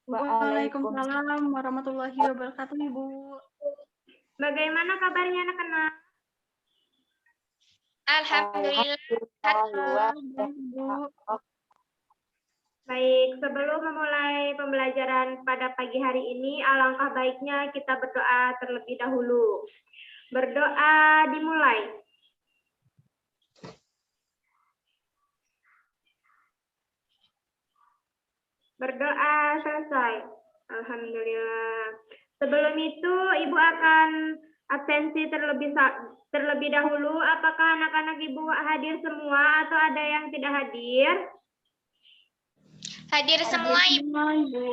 Waalaikumsalam warahmatullahi wabarakatuh, Ibu. Bagaimana kabarnya anak-anak? Alhamdulillah. Ibu. Baik, sebelum memulai pembelajaran pada pagi hari ini, alangkah baiknya kita berdoa terlebih dahulu. Berdoa dimulai. Berdoa selesai. Alhamdulillah. Sebelum itu, Ibu akan absensi terlebih dahulu. Apakah anak-anak Ibu hadir semua atau ada yang tidak hadir? Hadir semua, Ibu. Ibu.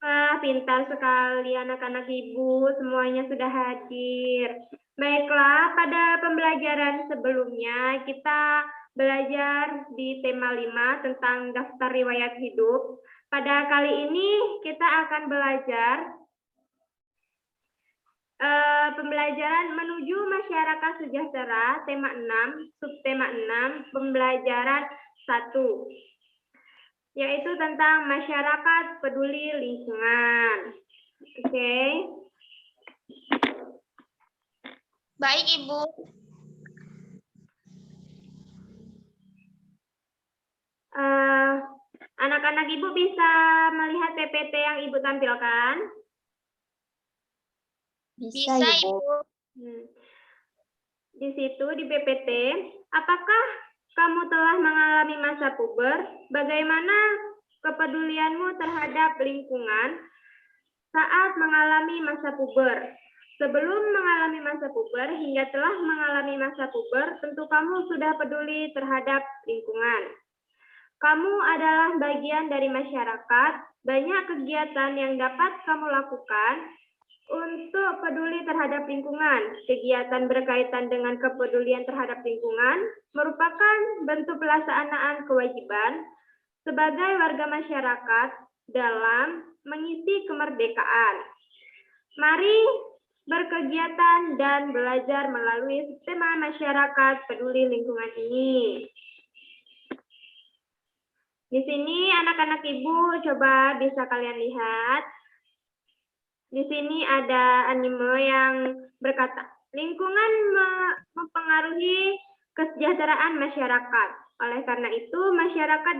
Wah, pintar sekali anak-anak Ibu, semuanya sudah hadir. Baiklah, pada pembelajaran sebelumnya kita belajar di tema 5 tentang daftar riwayat hidup. Pada kali ini kita akan belajar pembelajaran menuju masyarakat sejahtera, tema 6, subtema 6, pembelajaran 1. Yaitu tentang masyarakat peduli lingkungan. Oke. Baik, Ibu. Anak-anak Ibu bisa melihat PPT yang Ibu tampilkan? Bisa, Ibu. Di situ di PPT, apakah kamu telah mengalami masa puber? Bagaimana kepedulianmu terhadap lingkungan saat mengalami masa puber? Sebelum mengalami masa puber hingga telah mengalami masa puber, tentu kamu sudah peduli terhadap lingkungan. Kamu adalah bagian dari masyarakat, banyak kegiatan yang dapat kamu lakukan untuk peduli terhadap lingkungan. Kegiatan berkaitan dengan kepedulian terhadap lingkungan merupakan bentuk pelaksanaan kewajiban sebagai warga masyarakat dalam mengisi kemerdekaan. Mari berkegiatan dan belajar melalui tema masyarakat peduli lingkungan ini. Di sini anak-anak Ibu coba bisa kalian lihat. Di sini ada anime yang berkata, lingkungan mempengaruhi kesejahteraan masyarakat. Oleh karena itu, masyarakat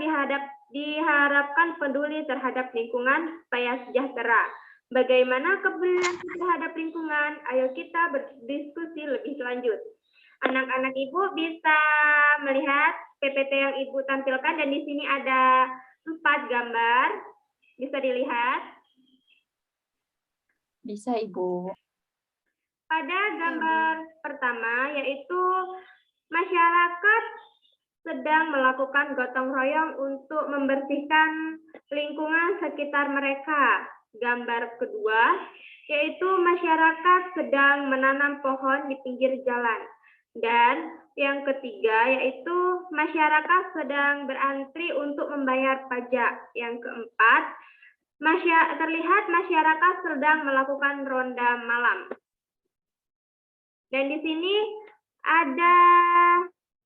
diharapkan peduli terhadap lingkungan supaya sejahtera. Bagaimana kepedulian terhadap lingkungan? Ayo kita berdiskusi lebih lanjut. Anak-anak Ibu bisa melihat PPT yang Ibu tampilkan dan di sini ada 4 gambar. Bisa dilihat? Bisa, Ibu. Pada gambar pertama yaitu masyarakat sedang melakukan gotong royong untuk membersihkan lingkungan sekitar mereka. Gambar kedua yaitu masyarakat sedang menanam pohon di pinggir jalan. Dan yang ketiga yaitu masyarakat sedang berantri untuk membayar pajak. Yang keempat, terlihat masyarakat sedang melakukan ronda malam. Dan di sini ada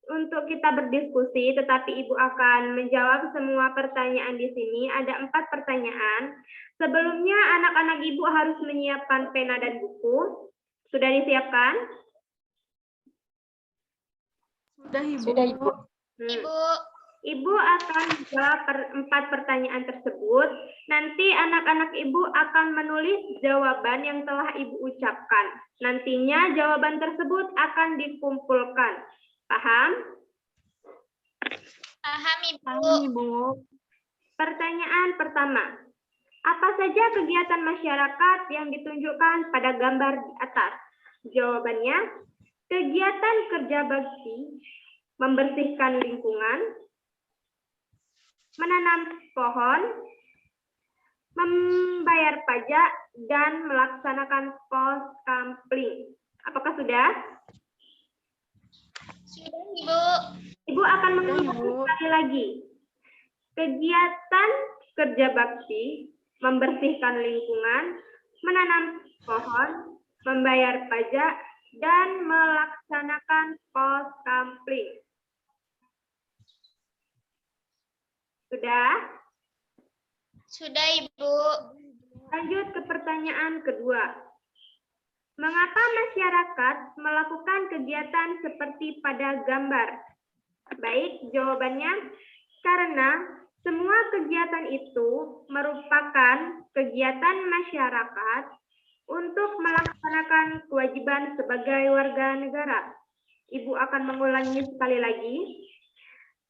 untuk kita berdiskusi, tetapi Ibu akan menjawab semua pertanyaan di sini. Ada 4 pertanyaan. Sebelumnya anak-anak Ibu harus menyiapkan pena dan buku. Sudah disiapkan? Sudah, Ibu. Ibu. Ibu akan menjawab 4 pertanyaan tersebut. Nanti anak-anak Ibu akan menulis jawaban yang telah Ibu ucapkan. Nantinya jawaban tersebut akan dikumpulkan. Paham? Paham, Ibu. Paham, Ibu. Pertanyaan pertama. Apa saja kegiatan masyarakat yang ditunjukkan pada gambar di atas? Jawabannya, kegiatan kerja bakti, membersihkan lingkungan, menanam pohon, membayar pajak, dan melaksanakan pos kampling. Apakah sudah? Sudah, Ibu. Ibu akan mengulangi sekali lagi. Kegiatan kerja bakti, membersihkan lingkungan, menanam pohon, membayar pajak, dan melaksanakan pos kampling. Sudah? Sudah, Ibu. Lanjut ke pertanyaan kedua. Mengapa masyarakat melakukan kegiatan seperti pada gambar? Baik, jawabannya karena semua kegiatan itu merupakan kegiatan masyarakat untuk melaksanakan kewajiban sebagai warga negara. Ibu akan mengulangi sekali lagi.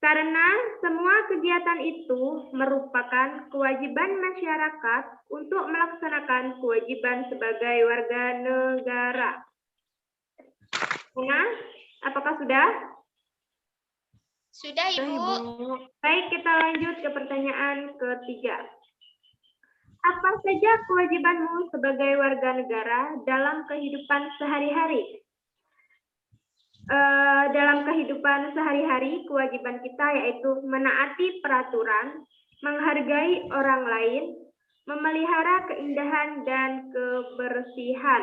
Karena semua kegiatan itu merupakan kewajiban masyarakat untuk melaksanakan kewajiban sebagai warga negara. Nah, apakah sudah? Sudah, Sudah, Ibu. Ibu. Baik, kita lanjut ke pertanyaan ketiga. Apa saja kewajibanmu sebagai warga negara dalam kehidupan sehari-hari? Dalam kehidupan sehari-hari, kewajiban kita yaitu menaati peraturan, menghargai orang lain, memelihara keindahan dan kebersihan.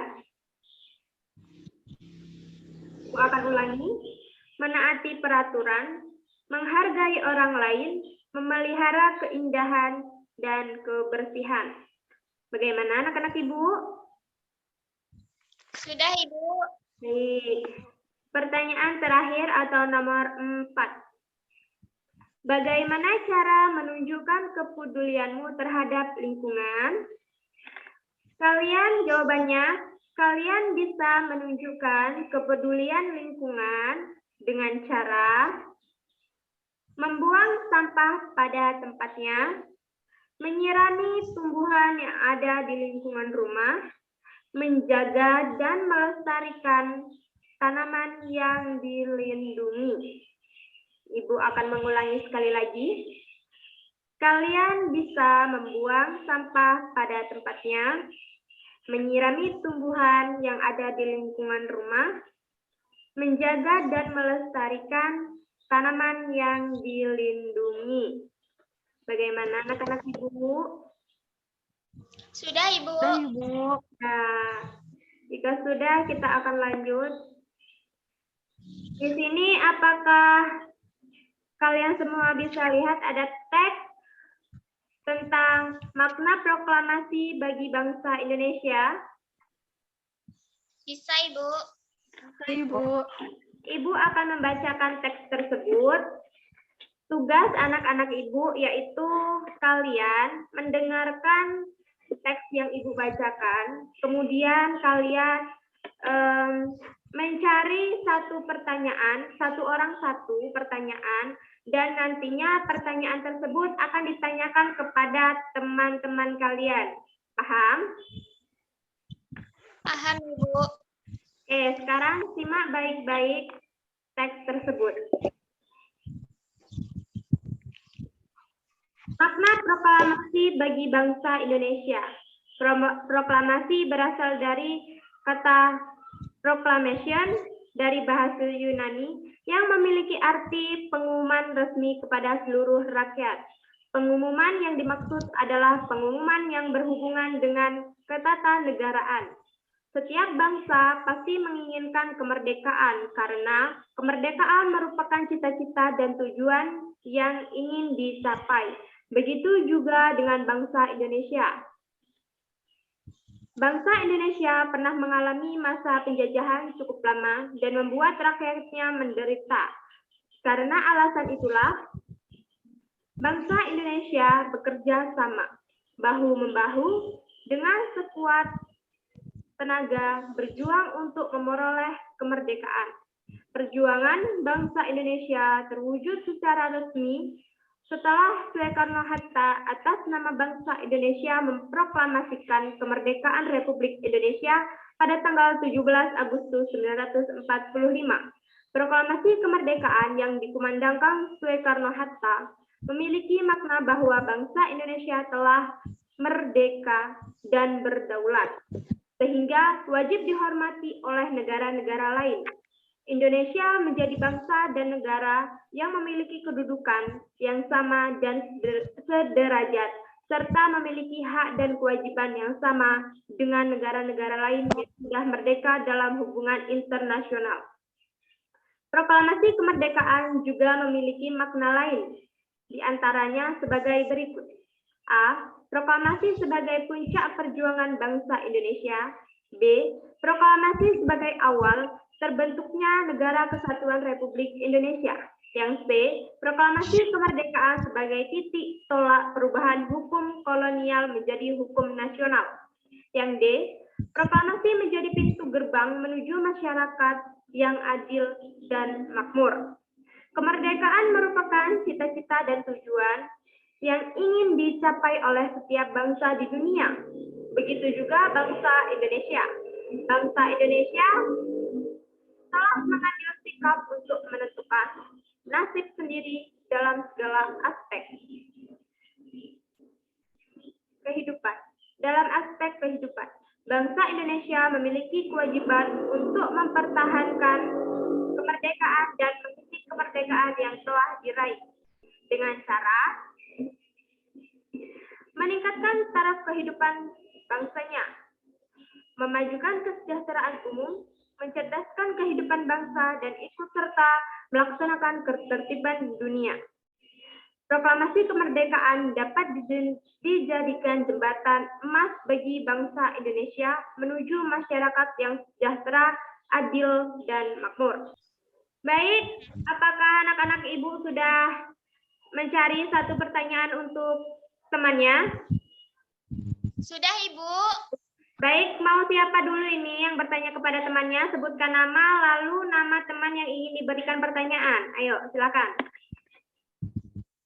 Aku akan ulangi. Menaati peraturan, menghargai orang lain, memelihara keindahan dan kebersihan. Bagaimana anak-anak Ibu? Sudah, Ibu. Baik. Pertanyaan terakhir atau nomor 4. Bagaimana cara menunjukkan kepedulianmu terhadap lingkungan? Jawabannya, kalian bisa menunjukkan kepedulian lingkungan dengan cara membuang sampah pada tempatnya, menyirami tumbuhan yang ada di lingkungan rumah, menjaga dan melestarikan tanaman yang dilindungi. Ibu akan mengulangi sekali lagi. Kalian bisa membuang sampah pada tempatnya, menyirami tumbuhan yang ada di lingkungan rumah, menjaga dan melestarikan tanaman yang dilindungi. Bagaimana anak-anak Ibu? Sudah, Ibu. Sudah, Ibu. Nah, jika sudah, kita akan lanjut. Di sini apakah kalian semua bisa lihat ada teks tentang makna proklamasi bagi bangsa Indonesia? Bisa, Ibu. Sudah, Ibu. Ibu akan membacakan teks tersebut. Tugas anak-anak Ibu yaitu kalian mendengarkan teks yang Ibu bacakan, kemudian kalian mencari satu pertanyaan, satu orang satu pertanyaan, dan nantinya pertanyaan tersebut akan ditanyakan kepada teman-teman kalian. Paham? Paham, Ibu. Sekarang simak baik-baik teks tersebut. Makna proklamasi bagi bangsa Indonesia. Proklamasi berasal dari kata proclamation dari bahasa Yunani yang memiliki arti pengumuman resmi kepada seluruh rakyat. Pengumuman yang dimaksud adalah pengumuman yang berhubungan dengan ketatanegaraan. Setiap bangsa pasti menginginkan kemerdekaan karena kemerdekaan merupakan cita-cita dan tujuan yang ingin dicapai. Begitu juga dengan bangsa Indonesia. Bangsa Indonesia pernah mengalami masa penjajahan cukup lama dan membuat rakyatnya menderita. Karena alasan itulah, bangsa Indonesia bekerja sama, bahu-membahu dengan sekuat tenaga berjuang untuk memperoleh kemerdekaan. Perjuangan bangsa Indonesia terwujud secara resmi setelah Soekarno-Hatta atas nama bangsa Indonesia memproklamasikan kemerdekaan Republik Indonesia pada tanggal 17 Agustus 1945. Proklamasi kemerdekaan yang dikumandangkan Soekarno-Hatta memiliki makna bahwa bangsa Indonesia telah merdeka dan berdaulat, sehingga wajib dihormati oleh negara-negara lain. Indonesia menjadi bangsa dan negara yang memiliki kedudukan yang sama dan sederajat, serta memiliki hak dan kewajiban yang sama dengan negara-negara lain yang sudah merdeka dalam hubungan internasional. Proklamasi kemerdekaan juga memiliki makna lain, di antaranya sebagai berikut. A. Proklamasi sebagai puncak perjuangan bangsa Indonesia. B. Proklamasi sebagai awal terbentuknya Negara Kesatuan Republik Indonesia. Yang C. Proklamasi kemerdekaan sebagai titik tolak perubahan hukum kolonial menjadi hukum nasional. Yang D. Proklamasi menjadi pintu gerbang menuju masyarakat yang adil dan makmur. Kemerdekaan merupakan cita-cita dan tujuan yang ingin dicapai oleh setiap bangsa di dunia. Begitu juga bangsa Indonesia. Bangsa Indonesia telah mengambil sikap untuk menentukan nasib sendiri dalam segala aspek kehidupan. Dalam aspek kehidupan, bangsa Indonesia memiliki kewajiban untuk mempertahankan kemerdekaan dan mengisi kemerdekaan yang telah diraih dengan cara meningkatkan taraf kehidupan bangsanya, memajukan kesejahteraan umum, mencerdaskan kehidupan bangsa, dan ikut serta melaksanakan ketertiban dunia. Proklamasi kemerdekaan dapat dijadikan jembatan emas bagi bangsa Indonesia menuju masyarakat yang sejahtera, adil, dan makmur. Baik, apakah anak-anak ibu sudah mencari satu pertanyaan untuk temannya? Sudah, Ibu. Baik, mau siapa dulu ini yang bertanya kepada temannya? Sebutkan nama, lalu nama teman yang ingin diberikan pertanyaan. Ayo, silakan.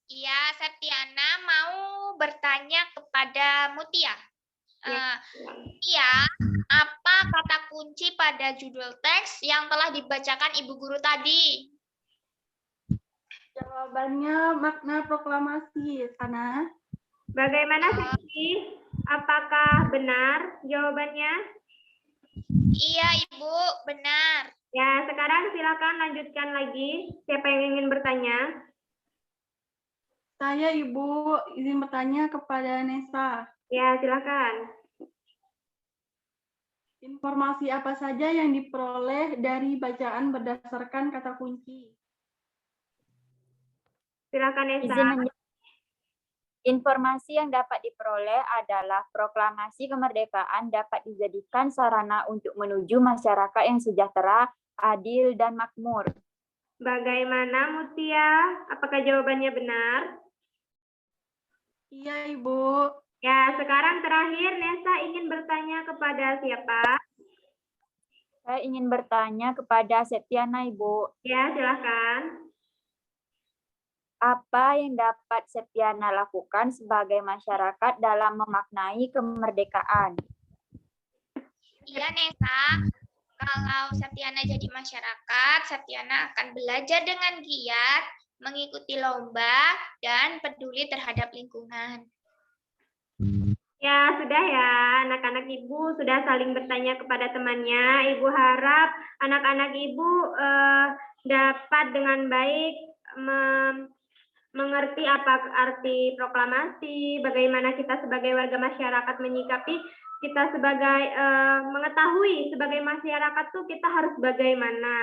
Iya, Septiana mau bertanya kepada Mutia. Mutia, apa kata kunci pada judul teks yang telah dibacakan Ibu Guru tadi? Jawabannya makna proklamasi, Sana. Bagaimana Siti? Apakah benar jawabannya? Iya, Ibu, benar. Ya, sekarang silakan lanjutkan lagi. Siapa yang ingin bertanya? Saya, Ibu, izin bertanya kepada Nesa. Ya, silakan. Informasi apa saja yang diperoleh dari bacaan berdasarkan kata kunci? Silakan Nesa. Informasi yang dapat diperoleh adalah proklamasi kemerdekaan dapat dijadikan sarana untuk menuju masyarakat yang sejahtera, adil, dan makmur. Bagaimana Mutia? Apakah jawabannya benar? Iya, Ibu. Ya, sekarang terakhir Nesa ingin bertanya kepada siapa? Saya ingin bertanya kepada Septiana, Ibu. Ya, silakan. Apa yang dapat Septiana lakukan sebagai masyarakat dalam memaknai kemerdekaan? Iya, Nesa. Kalau Septiana jadi masyarakat, Septiana akan belajar dengan giat, mengikuti lomba, dan peduli terhadap lingkungan. Ya, sudah ya. Anak-anak ibu sudah saling bertanya kepada temannya. Ibu harap anak-anak ibu dapat dengan baik mengerti apa arti proklamasi, bagaimana kita sebagai warga masyarakat menyikapi, kita sebagai mengetahui sebagai masyarakat tuh kita harus bagaimana.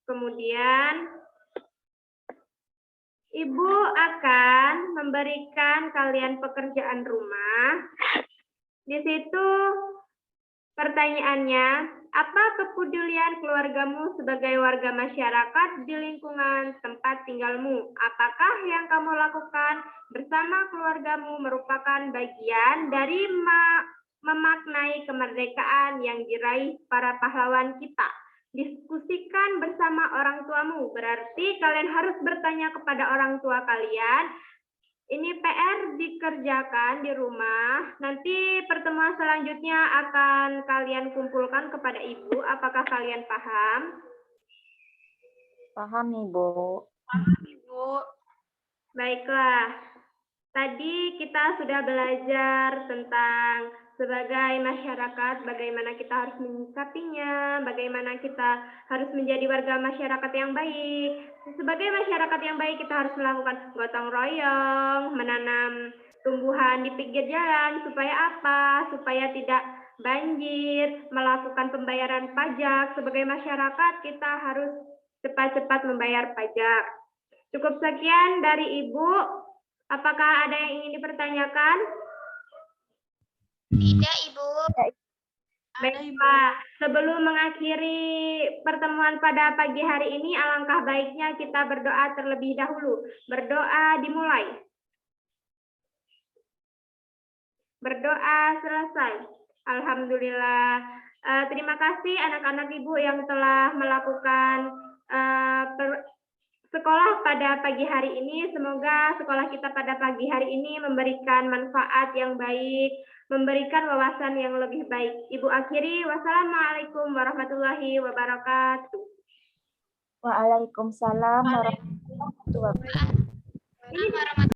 Kemudian Ibu akan memberikan kalian pekerjaan rumah. Di situ pertanyaannya, apa kepedulian keluargamu sebagai warga masyarakat di lingkungan tempat tinggalmu? Apakah yang kamu lakukan bersama keluargamu merupakan bagian dari memaknai kemerdekaan yang diraih para pahlawan kita? Diskusikan bersama orang tuamu, berarti kalian harus bertanya kepada orang tua kalian. Ini PR dikerjakan di rumah, nanti pertemuan selanjutnya akan kalian kumpulkan kepada ibu. Apakah kalian paham? Paham, Ibu. Paham, Ibu. Baiklah, tadi kita sudah belajar tentang sebagai masyarakat, bagaimana kita harus menyikapinya, bagaimana kita harus menjadi warga masyarakat yang baik. Sebagai masyarakat yang baik, kita harus melakukan gotong royong, menanam tumbuhan di pinggir jalan, supaya apa? Supaya tidak banjir, melakukan pembayaran pajak. Sebagai masyarakat, kita harus cepat-cepat membayar pajak. Cukup sekian dari Ibu. Apakah ada yang ingin dipertanyakan? Tidak, Ibu. Baik, Pak. Sebelum mengakhiri pertemuan pada pagi hari ini, alangkah baiknya kita berdoa terlebih dahulu. Berdoa dimulai. Berdoa selesai. Alhamdulillah. Terima kasih anak-anak Ibu yang telah melakukan sekolah pada pagi hari ini. Semoga sekolah kita pada pagi hari ini memberikan manfaat yang baik, memberikan wawasan yang lebih baik. Ibu akhiri, wassalamualaikum warahmatullahi wabarakatuh. Waalaikumsalam warahmatullahi wabarakatuh. Ini